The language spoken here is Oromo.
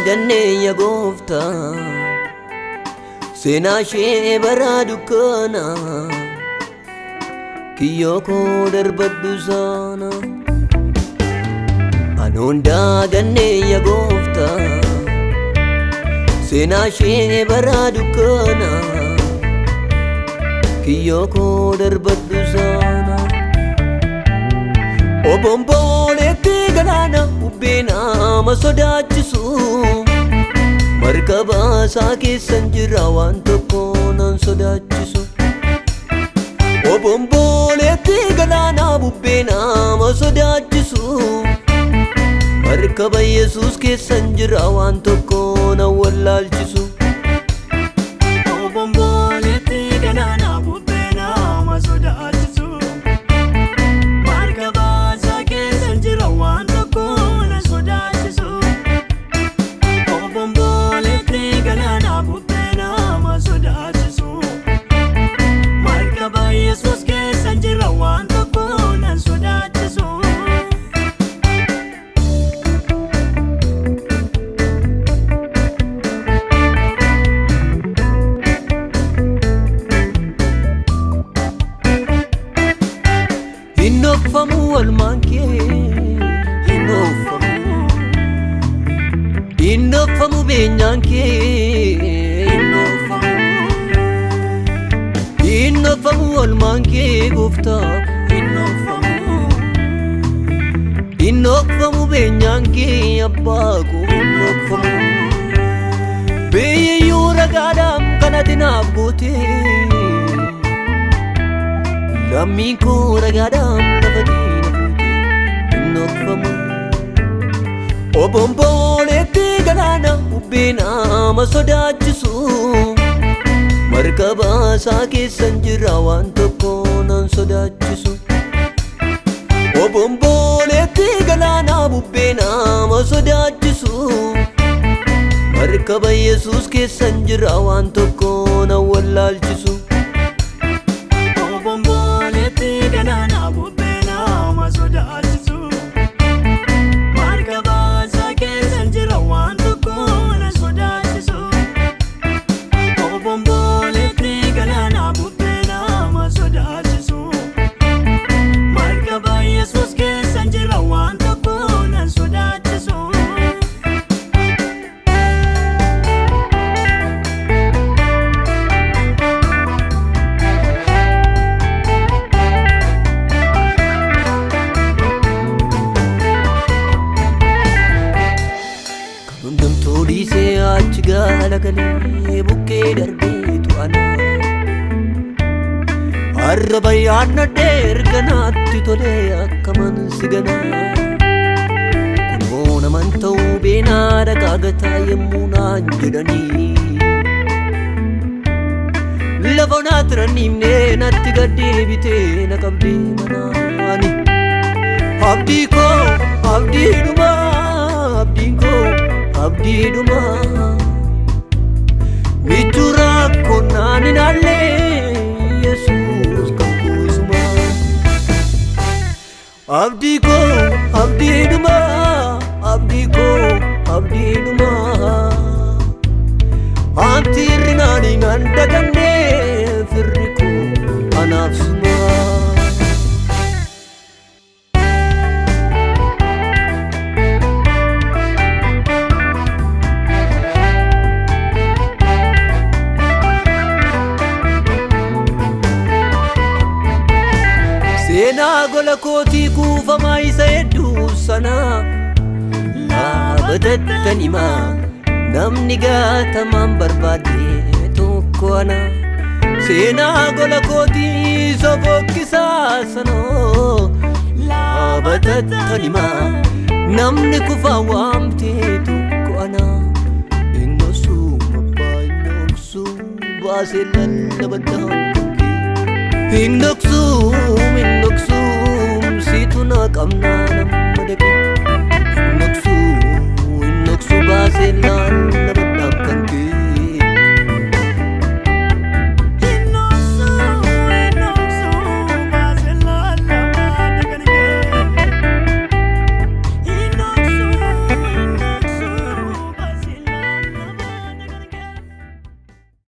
ganne ya goofta seenaa ishee bara dukkana kiyyoo koo darbadhu sana anoondaa ganne ya goofta seenaa ishee bara dukkana kiyyoo koo darbadhu sana obomboleetti galaana ubbeena ma sodaachisu markaba isaa keessan jira waan tokko nan sodaachisu obomboleetti galaana ubbeena ma sodaachisu markaba Yesuus keessan jira waan tokko nan wallaalchisu obomboleetti galaana ubbeena ma sodaachisu markaba isaa keessan jira waan tokko nan sodaachisu obomboleetti galaana ubbeena ma sodaachisu markaba Yesuus keessan jira waan tokko nan sodaachisu Innofamu walmanke innofamu benyanke innofamu walmanke gufta innofamu benyanke abbako innofamu beyyu ragadam kanatinaaf goote lammiin koo ragaadhaan lafa diina fuute innofamu obomboleetti galaana ubbeena ma sodaachisu markaba isaa keessan jira waan tokko nan sodaachisu obomboleetti galaana ubbeena ma sodaachisu markaba Yesuus keessan jira waan tokko nan wallaalchisu obomboleetti galaana ubbeena ma sodaachisu markaba isaa keessan jira waan tokko nan sodaachisu obomboleetti galaana ubbeena ma sodaachisu markaba Yesuus keessan jira waan tokko nan sodaachisu Todise achi galagalee bukkee darbeetu ana arraba yaadnadhee erganaatti tolee akkaman si ganaa kunoo naman ta'uu beenaa dhagaagataa yemmuu naan jedhanii lafa naa tiraniimnee natti gaddeebitee na qabdee manaani abdii koo abdiidhuma abdiin koo abdiidhuma michura konnaan inaallee Yesuus kan kuusuma abdii koo abdiidhuma abdii koo abdiidhuma anti irrinaanii nan dagannee firri koo anaaf suma seenaa gola kootii kuufamaa isa hedduu sana laabatattan himaa namni gaatamaan barbaade tokko ana seenaa gola kootii isa fokkisaa sana laabatattan himaa namni kufaa waamtee tokko ana innosuu mabbaa innoksuu baasee lallabadhaan innoksu